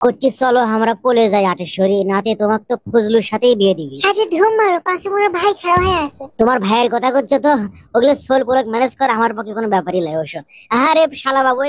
করছি চলো আমরা পলে যাই আটেশ্বরী, নাতে তোমাকে তো ফজলুর সাথেই বিয়ে দিবি। আচ্ছা ধুম মারো, পাশে মোর ভাই খাড়া হয়ে আছে। তোমার ভাইয়ের কথা করছো তো, ওগুলো সোল পোলক ম্যানেজ কর, আমার পক্ষে কোনো ব্যাপারই নয় ওসব। আরে শালা বাবু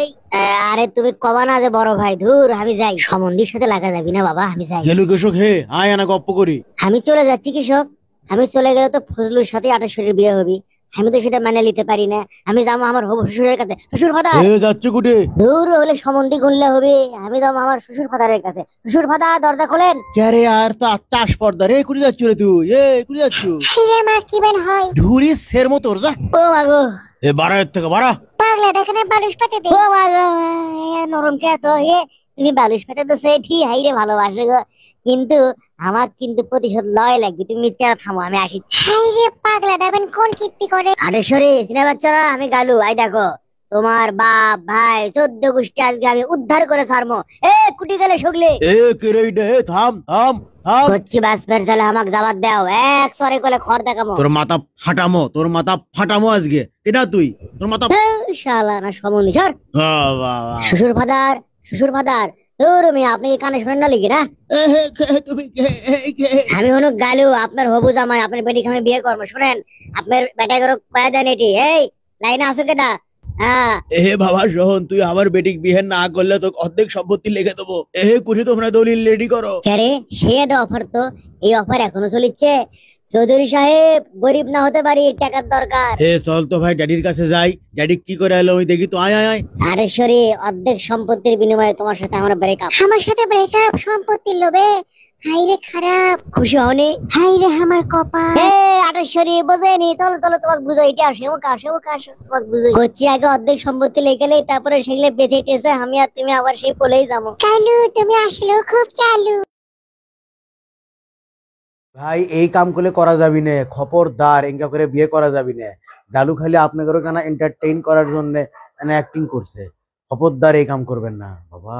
আরে তুমি কবা না যে বড় ভাই, ধুর আমি যাই, সম্বন্ধীর সাথে লাগা যাবি না বাবা, আমি যাই। গেলু কৃষক হে, আয় না গপ্প করি। আমি চলে যাচ্ছি কৃষক, আমি চলে গেলে তো ফজলুর সাথে আটেশ্বরীর বিয়ে হবি, আমি তো সেটা মেনে নিতে পারি না। আমি যাবো আমার হবু শ্বশুরের কাছে, শ্বশুর ফাদার। এ যাচ্ছে কুটে। দূর হলে সম্বন্ধী গুনলে হবে, আমি যাবো আমার শ্বশুর ফাদারের কাছে। শ্বশুর ফাদার দরজা খোলেন। কে রে আর তো চাষ পর্দা রে, কুড়ি যাচ্ছ রে তুই, কুড়ি যাচ্ছ? হিরে মা কি বেন হয়? ঢুরি সের মতো যা। ও মাগো, এ বাড়া এর থেকে বাড়া। পাগলা ডাকনে বালুস পাতে দে। ও মাগো, নরম কে তো তুমি বালিশ পেতে তো সে ঠিক হাইরে ভালোবাসে গো, কিন্তু আমার কিন্তু প্রতিশোধ লয় লাগবে, তুমি মিথ্যা থামো, আমি আসি। হাইরে পাগলা ডাবেন কোন কীর্তি করে? আটেশ্বরী সিনে বাচ্চারা, আমি গালু, আই দেখো তোমার বাপ ভাই 14 গোষ্ঠী আজকে আমি উদ্ধার করে ছাড়মো। কুটি গেলে শুকলে এ কে রে রে, থাম থাম থাম। করছি বাস ফের চলে, আমাকে জবাব দাও, এক সরে করে খড় দেখামো। তোর মাথা ফাটামো, তোর মাথা ফাটামো আজকে। এটা তুই তোর মাথা। শালা না সমন্ধি সর। বাহ, বাহ, বাহ। শ্বশুর ফাদার, শ্বশুর ফাদার, তুমি আপনি কি কানে শোনেন না লিখি না? এ হে, তুমি আমি হলো গালু, আপনার হবু জামাই, আপনার বেটিকে আমি বিয়ে করবো। শুনেন, আপনার বেটা করো কয়া দেন এটি, এই লাইনে আসো কেটা? হ্যাঁ এ বাবা শোন, তুই আমার বেটিক বিয়ে না করলে তো অর্ধেক সম্পত্তি লিখে দেবো। কুঠি তোমরা দলিল রেডি করো। রে সে একটা অফার তো, এই অফার এখনো চলিচ্ছে। চৌধুরী সাহেব, গরিব না হতে পারি, টাকার দরকার। চল তো ভাই ড্যাডির কাছে যাই, ড্যাডি কি করে এলো আমি দেখি তো। আয় আয় আয়। আরেশ্বরী, অর্ধেক সম্পত্তির বিনিময়ে তোমার সাথে আমার ব্রেকআপ। আমার সাথে ব্রেকআপ সম্পত্তির লোভে? হাইরে খারাপ। খুশি হওনি? হাইরে আমার কপাল। আটেশ্বরী বোঝেনি, চলো চলো তোমাকে বুঝো, এটা আসে মুখে আসে মুখে আসো, তোমাকে বুঝো করছি। আগে অর্ধেক সম্পত্তি লেগে তারপরে সেগুলো বেঁচে টেছে আমি আর তুমি আবার সেই পলেই যাবো। চালু, তুমি আসলো খুব চালু। ভাই এই কাম করলে করা যাবি না, খবরদার এঙ্গা করে বিয়ে করা যাবি না। গালু খালি আপনাদের কেন এন্টারটেইন করার জন্য অ্যাক্টিং করছে, খবরদার এই কাম করবেন না বাবা।